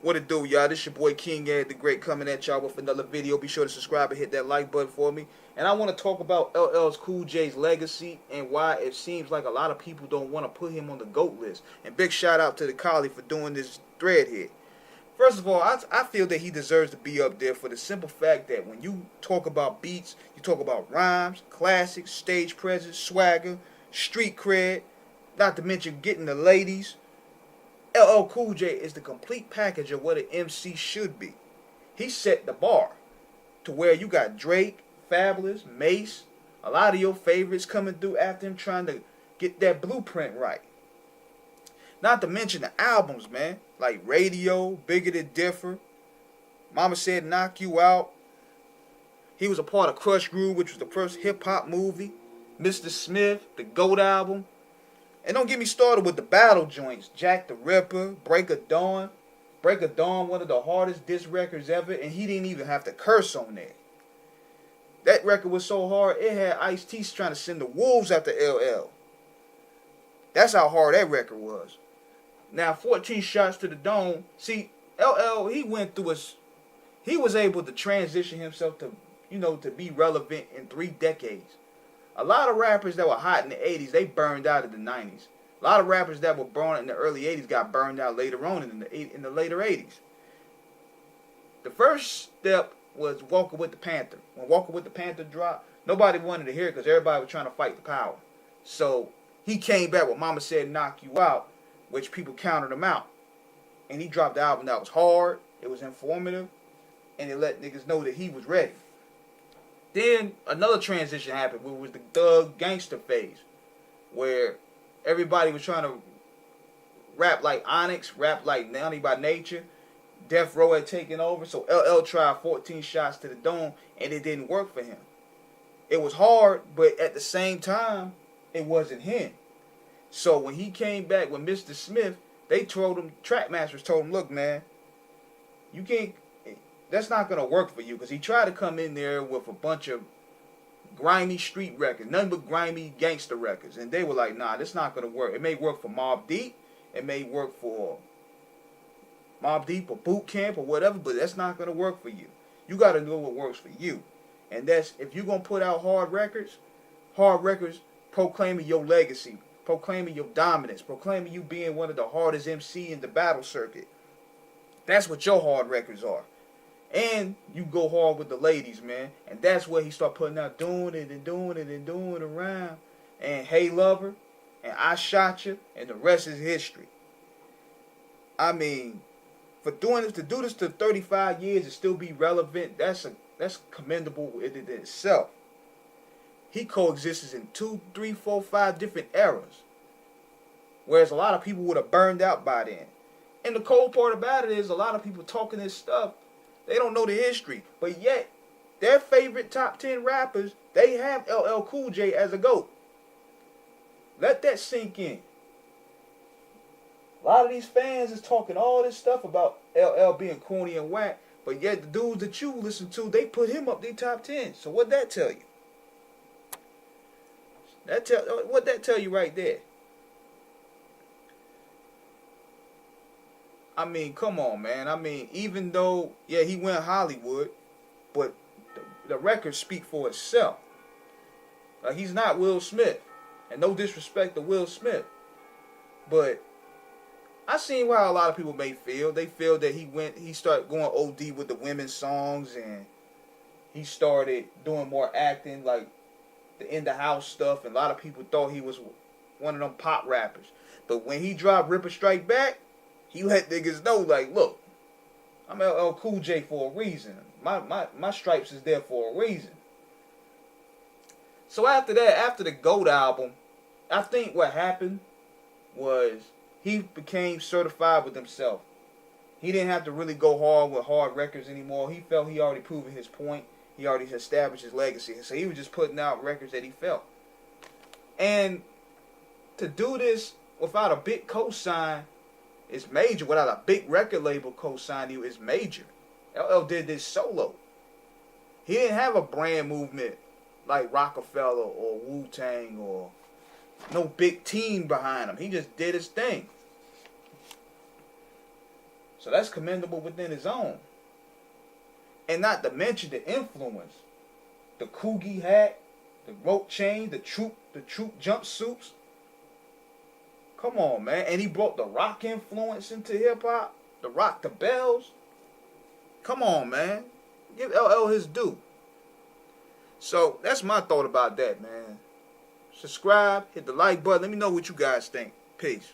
What it do, y'all? This your boy King Ed the Great coming at y'all with another video. Be sure to subscribe and hit that like button for me. And I want to talk about LL Cool J's legacy and why it seems like a lot of people don't want to put him on the GOAT list. And big shout out to the Collie for doing this thread here. First of all, I feel that he deserves to be up there for the simple fact that when you talk about beats, you talk about rhymes, classics, stage presence, swagger, street cred, not to mention getting the ladies. LL Cool J is the complete package of what an MC should be. He set the bar to where you got Drake, Fabulous, Mace, a lot of your favorites coming through after him trying to get that blueprint right. Not to mention the albums, man, like Radio, Bigger Than Differ, Mama Said Knock You Out. He was a part of Crush Groove, which was the first hip-hop movie. Mr. Smith, the GOAT album. And don't get me started with the battle joints. Jack the Ripper, Break of Dawn. Break of Dawn, one of the hardest diss records ever, and he didn't even have to curse on there. That record was so hard, it had Ice-T trying to send the wolves after LL. That's how hard that record was. Now, 14 Shots to the Dome. See, LL, he was able to transition himself to, to be relevant in 3 decades. A lot of rappers that were hot in the 80s, they burned out in the 90s. A lot of rappers that were born in the early 80s got burned out later on in the later 80s. The first step was Walker with the Panther. When Walker with the Panther dropped, nobody wanted to hear it because everybody was trying to fight the power. So he came back with Mama Said Knock You Out, which people counted him out. And he dropped the album that was hard, it was informative, and it let niggas know that he was ready. Then another transition happened, which was the thug gangster phase, where everybody was trying to rap like Onyx, rap like Naughty by Nature. Death Row had taken over, so LL tried 14 Shots to the Dome, and it didn't work for him. It was hard, but at the same time, it wasn't him. So when he came back with Mr. Smith, they told him, Trackmasters told him, look, man, you can't. That's not going to work for you, because he tried to come in there with a bunch of grimy street records, nothing but grimy gangster records. And they were like, nah, this not going to work. It may work for Mobb Deep. It may work for Mobb Deep or Boot Camp or whatever, but that's not going to work for you. You got to know what works for you. And that's, if you're going to put out hard records proclaiming your legacy, proclaiming your dominance, proclaiming you being one of the hardest MC in the battle circuit. That's what your hard records are. And you go hard with the ladies, man. And that's where he started putting out Doing It and Doing It and Doing It Around. And Hey Lover. And I Shot You. And the rest is history. I mean, for doing this, to do this to 35 years and still be relevant, that's commendable in itself. He coexists in 2, 3, 4, 5 different eras. Whereas a lot of people would have burned out by then. And the cold part about it is a lot of people talking this stuff, they don't know the history. But yet, their favorite top 10 rappers, they have LL Cool J as a GOAT. Let that sink in. A lot of these fans is talking all this stuff about LL being corny and whack, but yet the dudes that you listen to, they put him up their top 10. So what'd that tell you? What'd that tell you right there? I mean, come on, man. I mean, even though, yeah, he went Hollywood, but the records speak for itself. Like, he's not Will Smith. And no disrespect to Will Smith. But I seen how a lot of people may feel. They feel that he started going OD with the women's songs, and he started doing more acting, like the In the House stuff, and a lot of people thought he was one of them pop rappers. But when he dropped Ripper Strike Back, he let niggas know, like, look, I'm LL Cool J for a reason. My stripes is there for a reason. So after that, after the GOAT album, I think what happened was he became certified with himself. He didn't have to really go hard with hard records anymore. He felt he already proven his point. He already established his legacy. So he was just putting out records that he felt. And to do this without a big cosign is major. Without a big record label co-signing you is major. LL did this solo. He didn't have a brand movement like Rockefeller or Wu-Tang or no big team behind him. He just did his thing. So that's commendable within his own. And not to mention the influence. The Coogie hat, the rope chain, the troop jumpsuits. Come on, man. And he brought the rock influence into hip-hop. The rock, the bells. Come on, man. Give LL his due. So, that's my thought about that, man. Subscribe, hit the like button. Let me know what you guys think. Peace.